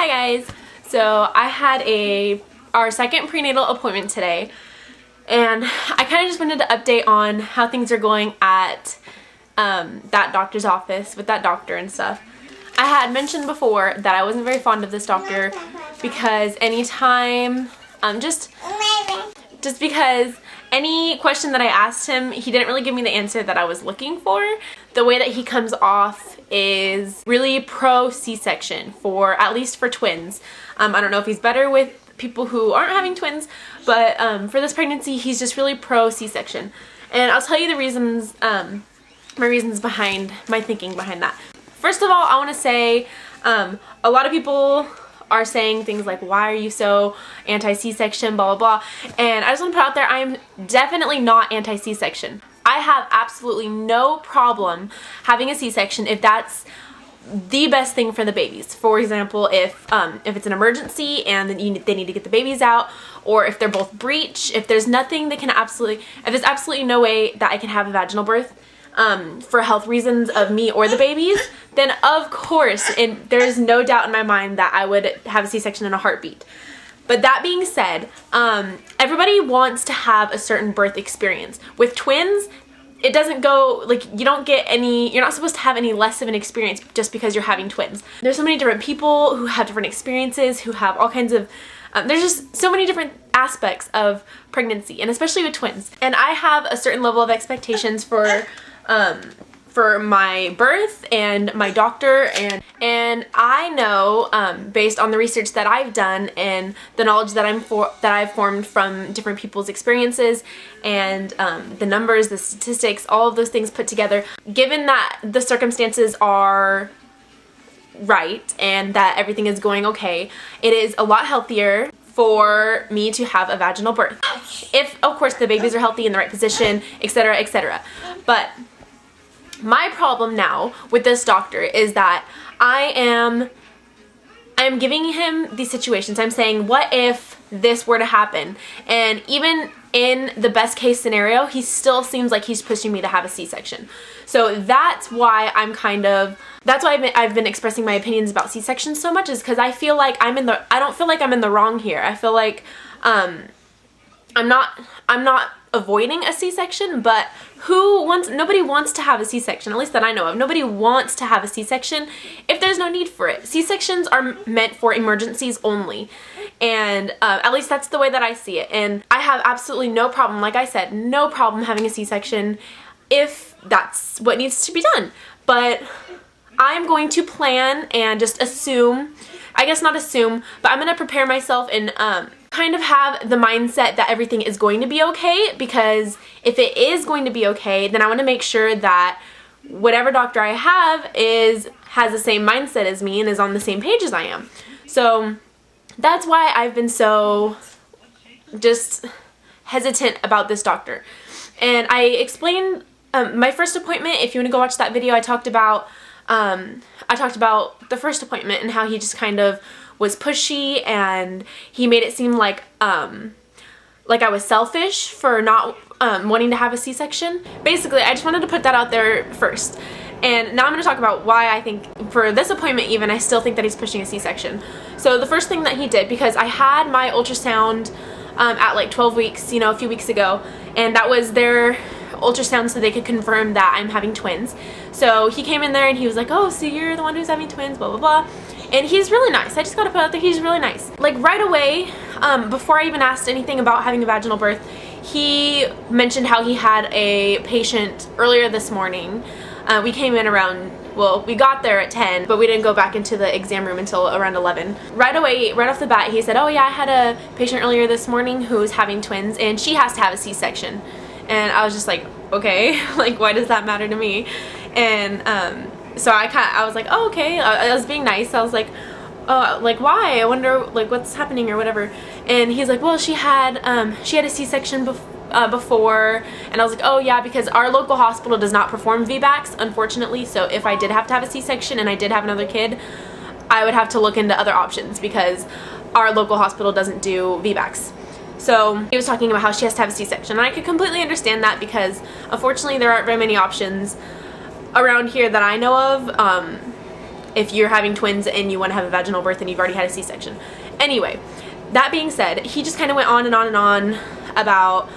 Hi guys! So I had our second prenatal appointment today, and I kind of just wanted to update on how things are going at that doctor's office with that doctor and stuff. I had mentioned before that I wasn't very fond of this doctor because anytime, just because any question that I asked him, he didn't really give me the answer that I was looking for. The way that he comes off is really pro C-section, at least for twins. I don't know if he's better with people who aren't having twins, but for this pregnancy, he's just really pro C-section. And I'll tell you the reasons, my reasons behind my thinking behind that. First of all, I want to say a lot of people are saying things like, why are you so anti-C-section, blah, blah, blah. And I just want to put out there, I am definitely not anti-C-section. I have absolutely no problem having a C-section if that's the best thing for the babies. For example, if it's an emergency and then they need to get the babies out, or if they're both breech, if there's nothing that can if there's absolutely no way that I can have a vaginal birth, for health reasons of me or the babies, then of course, and there's no doubt in my mind that I would have a C-section in a heartbeat. But that being said, everybody wants to have a certain birth experience. With twins, it doesn't go, like, you're not supposed to have any less of an experience just because you're having twins. There's so many different people who have different experiences, who have all kinds of, there's just so many different aspects of pregnancy, and especially with twins. And I have a certain level of expectations for my birth and my doctor, and I know, based on the research that I've done and the knowledge that I've formed from different people's experiences and the numbers, the statistics, all of those things put together, given that the circumstances are right and that everything is going okay, it is a lot healthier for me to have a vaginal birth. If, of course, the babies are healthy in the right position, etc., etc. But my problem now with this doctor is that I am giving him these situations. I'm saying, what if this were to happen? And even in the best case scenario, he still seems like he's pushing me to have a C-section. So that's why I've been expressing my opinions about C-sections so much, is because I feel like I don't feel like I'm in the wrong here. I feel like I'm not avoiding a C-section, but nobody wants to have a C-section, at least that I know of. Nobody wants to have a C-section if there's no need for it. C-sections are meant for emergencies only, and at least that's the way that I see it. And I have absolutely no problem, like I said, no problem having a C-section if that's what needs to be done. But I'm going to plan and just assume, I guess not assume, but I'm going to prepare myself and kind of have the mindset that everything is going to be okay, because if it is going to be okay, then I want to make sure that whatever doctor I have has the same mindset as me and is on the same page as I am. So that's why I've been so just hesitant about this doctor. And I explained my first appointment. If you want to go watch that video, I talked about the first appointment and how he just kind of was pushy, and he made it seem like I was selfish for not wanting to have a C-section. Basically, I just wanted to put that out there first. And now I'm going to talk about why I think, for this appointment even, I still think that he's pushing a C-section. So the first thing that he did, because I had my ultrasound at like 12 weeks, a few weeks ago, and that was their ultrasound so they could confirm that I'm having twins. So he came in there and he was like, oh, so you're the one who's having twins, blah, blah, blah. And he's really nice. I just gotta put out there, he's really nice. Like right away, before I even asked anything about having a vaginal birth, he mentioned how he had a patient earlier this morning. We came in we got there at 10, but we didn't go back into the exam room until around 11. Right away, right off the bat, he said, oh yeah, I had a patient earlier this morning who's having twins and she has to have a C-section. And I was just like, okay, like why does that matter to me? And so I was like, oh, okay. I was being nice. I was like, oh, like why? I wonder like what's happening or whatever. And he's like, well, she had a C-section before. And I was like, oh yeah, because our local hospital does not perform VBACs, unfortunately. So if I did have to have a C-section and I did have another kid, I would have to look into other options because our local hospital doesn't do VBACs. So he was talking about how she has to have a C-section, and I could completely understand that because unfortunately there aren't very many options around here that I know of if you're having twins and you want to have a vaginal birth and you've already had a C-section. Anyway, that being said, he just kind of went on and on and on about,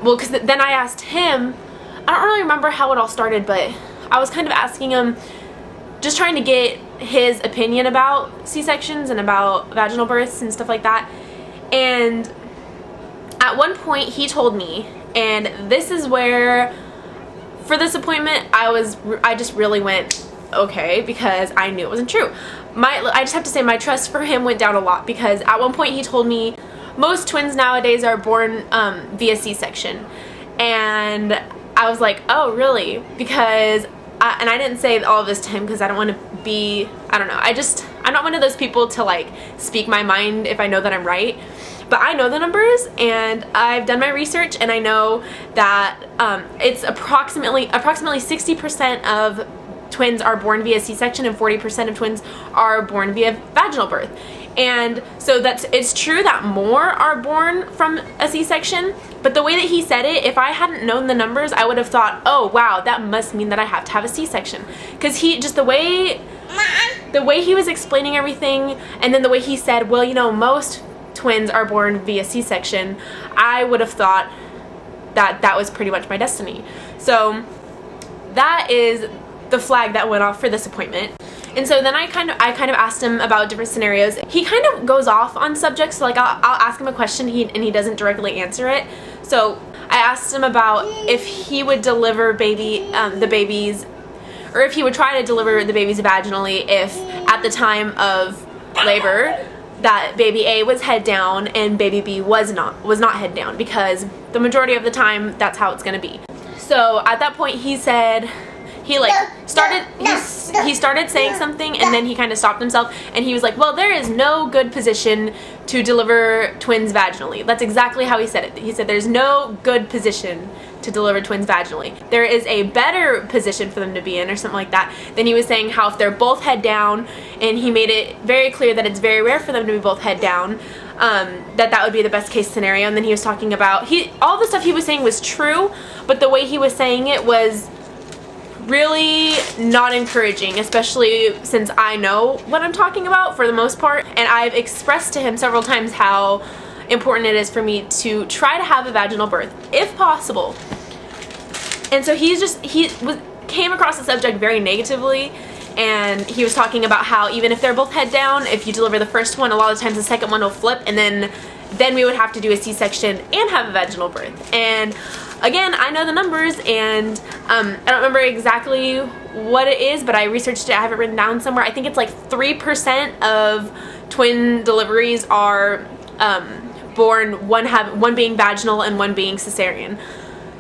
well, because then I asked him, I don't really remember how it all started, but I was kind of asking him, just trying to get his opinion about C-sections and about vaginal births and stuff like that. And at one point he told me, and this is where, for this appointment, I just really went, okay, because I knew it wasn't true. I just have to say my trust for him went down a lot, because at one point he told me most twins nowadays are born via C-section. And I was like, oh, really? Because, and I didn't say all of this to him because I don't want to be, I don't know, I'm not one of those people to like speak my mind if I know that I'm right. But I know the numbers, and I've done my research, and I know that it's approximately 60% of twins are born via C-section and 40% of twins are born via vaginal birth. And so it's true that more are born from a C-section, but the way that he said it, if I hadn't known the numbers, I would have thought, oh wow, that must mean that I have to have a C-section. Because the way he was explaining everything, and then the way he said, well, you know, most twins are born via C-section, I would have thought that was pretty much my destiny. So that is the flag that went off for this appointment. And so then I kind of asked him about different scenarios. He kind of goes off on subjects, so like I'll ask him a question and he doesn't directly answer it. So I asked him about if he would deliver the babies, or if he would try to deliver the babies vaginally if at the time of labor that baby A was head down and baby B was not head down, because the majority of the time that's how it's gonna be. So at that point he said, he started saying something, and then he kind of stopped himself, and he was like, well, there is no good position to deliver twins vaginally. That's exactly how he said it. He said there's no good position to deliver twins vaginally. There is a better position for them to be in, or something like that. Then he was saying how if they're both head down, and he made it very clear that it's very rare for them to be both head down, that would be the best case scenario. And then he was talking about, all the stuff he was saying was true, but the way he was saying it was really not encouraging, especially since I know what I'm talking about for the most part, and I've expressed to him several times how important it is for me to try to have a vaginal birth if possible. And so he came across the subject very negatively, and he was talking about how even if they're both head down, if you deliver the first one, a lot of times the second one will flip, and then we would have to do a C-section and have a vaginal birth. And again, I know the numbers, and I don't remember exactly what it is, but I researched it. I have it written down somewhere. I think it's like 3% of twin deliveries are born, one being vaginal and one being cesarean.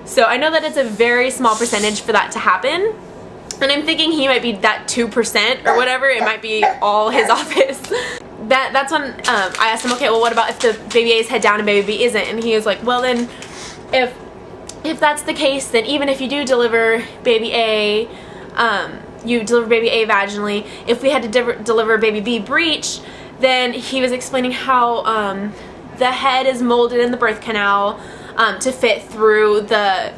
So I know that it's a very small percentage for that to happen, and I'm thinking he might be that 2% or whatever. It might be all his office. That's when I asked him, okay, well, what about if the baby A is head down and baby B isn't? And he was like, well, then if that's the case, then even if you do deliver baby A, you deliver baby A vaginally, if we had to deliver baby B breech, then he was explaining how the head is molded in the birth canal to fit through the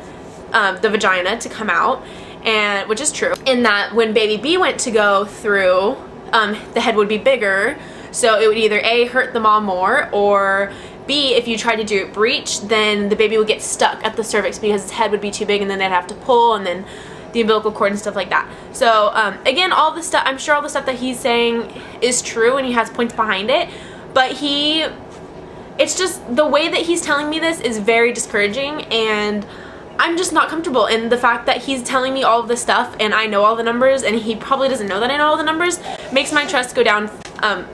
vagina to come out, and which is true, in that when baby B went to go through, the head would be bigger, so it would either A, hurt the mom more, or B, if you tried to do it breech, then the baby would get stuck at the cervix because its head would be too big, and then they'd have to pull, and then the umbilical cord and stuff like that. So again, all the stuff, I'm sure all the stuff that he's saying is true, and he has points behind it, but it's just the way that he's telling me this is very discouraging, and I'm just not comfortable. And the fact that he's telling me all of this stuff and I know all the numbers, and he probably doesn't know that I know all the numbers, makes my trust go down,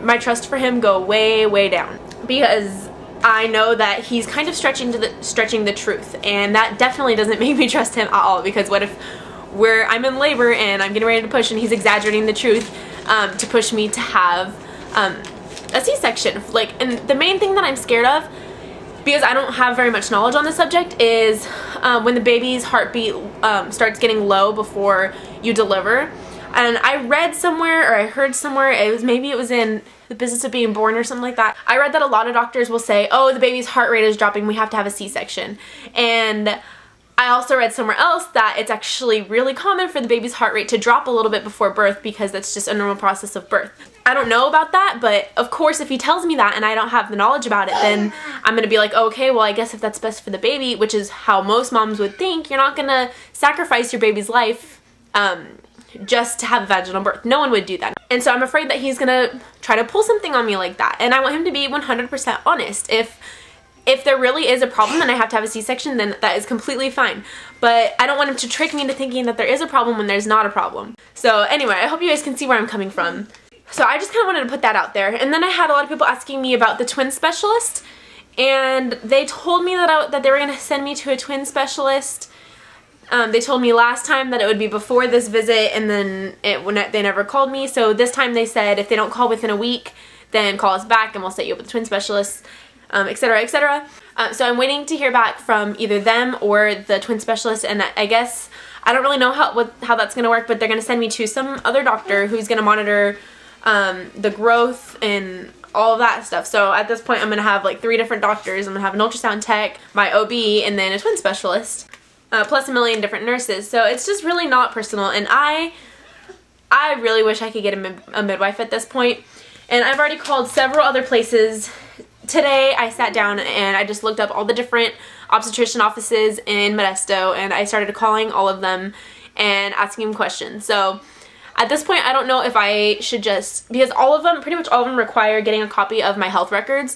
my trust for him go way, way down, because I know that he's kind of stretching the truth, and that definitely doesn't make me trust him at all, because what if I'm in labor and I'm getting ready to push and he's exaggerating the truth to push me to have a C-section. And the main thing that I'm scared of, because I don't have very much knowledge on the subject, is when the baby's heartbeat starts getting low before you deliver. And I read somewhere, or I heard somewhere, maybe it was in The Business of Being Born or something like that, I read that a lot of doctors will say, oh, the baby's heart rate is dropping, we have to have a C-section. And I also read somewhere else that it's actually really common for the baby's heart rate to drop a little bit before birth because that's just a normal process of birth. I don't know about that, but of course if he tells me that and I don't have the knowledge about it, then I'm gonna be like, okay, well I guess if that's best for the baby, which is how most moms would think, you're not gonna sacrifice your baby's life just to have a vaginal birth. No one would do that. And so I'm afraid that he's gonna try to pull something on me like that, and I want him to be 100% honest. If there really is a problem and I have to have a C-section, then that is completely fine. But I don't want him to trick me into thinking that there is a problem when there's not a problem. So anyway, I hope you guys can see where I'm coming from. So I just kind of wanted to put that out there. And then I had a lot of people asking me about the twin specialist, and they told me that they were going to send me to a twin specialist. They told me last time that it would be before this visit, and then they never called me. So this time they said if they don't call within a week, then call us back and we'll set you up with a twin specialist. Etc., etc. So I'm waiting to hear back from either them or the twin specialist, and I guess I don't really know how that's going to work, but they're going to send me to some other doctor who's going to monitor the growth and all of that stuff. So at this point I'm going to have like 3 different doctors. I'm going to have an ultrasound tech, my OB, and then a twin specialist, plus a million different nurses. So it's just really not personal, and I really wish I could get a midwife at this point. And I've already called several other places. Today I sat down and I just looked up all the different obstetrician offices in Modesto, and I started calling all of them and asking them questions. So at this point I don't know if I should just, because pretty much all of them require getting a copy of my health records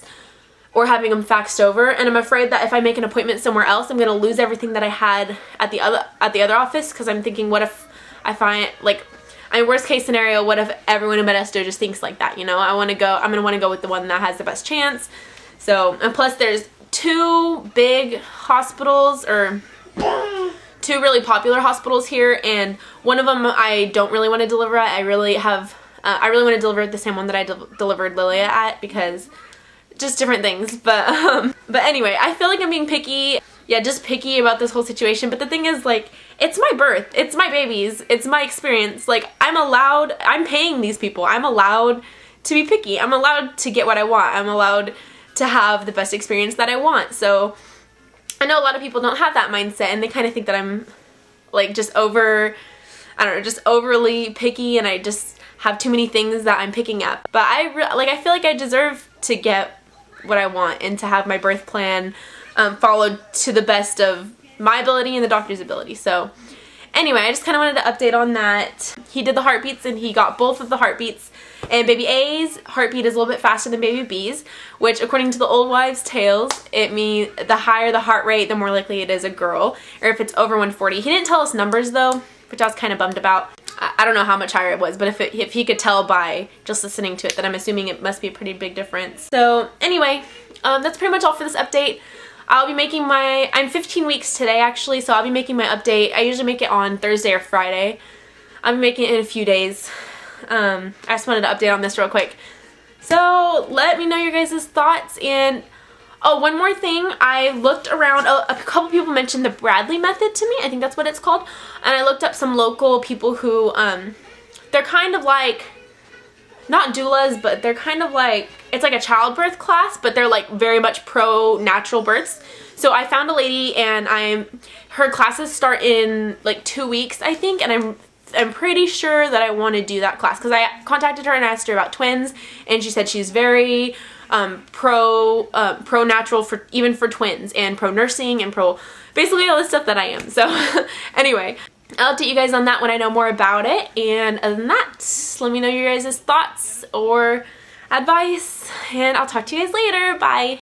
or having them faxed over, and I'm afraid that if I make an appointment somewhere else I'm going to lose everything that I had at the other office, because I'm thinking, what if I find, like, I mean, worst case scenario, what if everyone in Modesto just thinks like that, you know? I'm going to want to go with the one that has the best chance. So, and plus there's 2 big hospitals, or 2 really popular hospitals here, and one of them I don't really want to deliver at. I really want to deliver at the same one that I delivered Lilia at, because just different things. But anyway, I feel like I'm being picky. Yeah, just picky about this whole situation. But the thing is, like, it's my birth, it's my babies, it's my experience. Like, I'm paying these people. I'm allowed to be picky. I'm allowed to get what I want. I'm allowed to have the best experience that I want. So I know a lot of people don't have that mindset, and they kind of think that I'm like just overly picky, and I just have too many things that I'm picking at. But I feel like I deserve to get what I want and to have my birth plan followed to the best of my ability and the doctor's ability. So anyway, I just kind of wanted to update on that. He did the heartbeats and he got both of the heartbeats, and baby A's heartbeat is a little bit faster than baby B's, which according to the old wives' tales, it means the higher the heart rate, the more likely it is a girl, or if it's over 140. He didn't tell us numbers though, which I was kind of bummed about. I don't know how much higher it was, but if he could tell by just listening to it, then I'm assuming it must be a pretty big difference. So anyway, that's pretty much all for this update. I'll be making I'm 15 weeks today actually, so I'll be making my update. I usually make it on Thursday or Friday. I'll be making it in a few days. I just wanted to update on this real quick. So let me know your guys' thoughts. And oh, one more thing, I looked around, a couple people mentioned the Bradley method to me, I think that's what it's called, and I looked up some local people who, they're kind of like, not doulas, but they're kind of like, it's like a childbirth class, but they're like very much pro natural births. So I found a lady, and her classes start in like 2 weeks, I think, and I'm pretty sure that I want to do that class, because I contacted her and asked her about twins, and she said she's very pro natural for even for twins, and pro nursing, and pro basically all the stuff that I am. So anyway, I'll update you guys on that when I know more about it. And other than that, let me know your guys' thoughts or advice, and I'll talk to you guys later. Bye.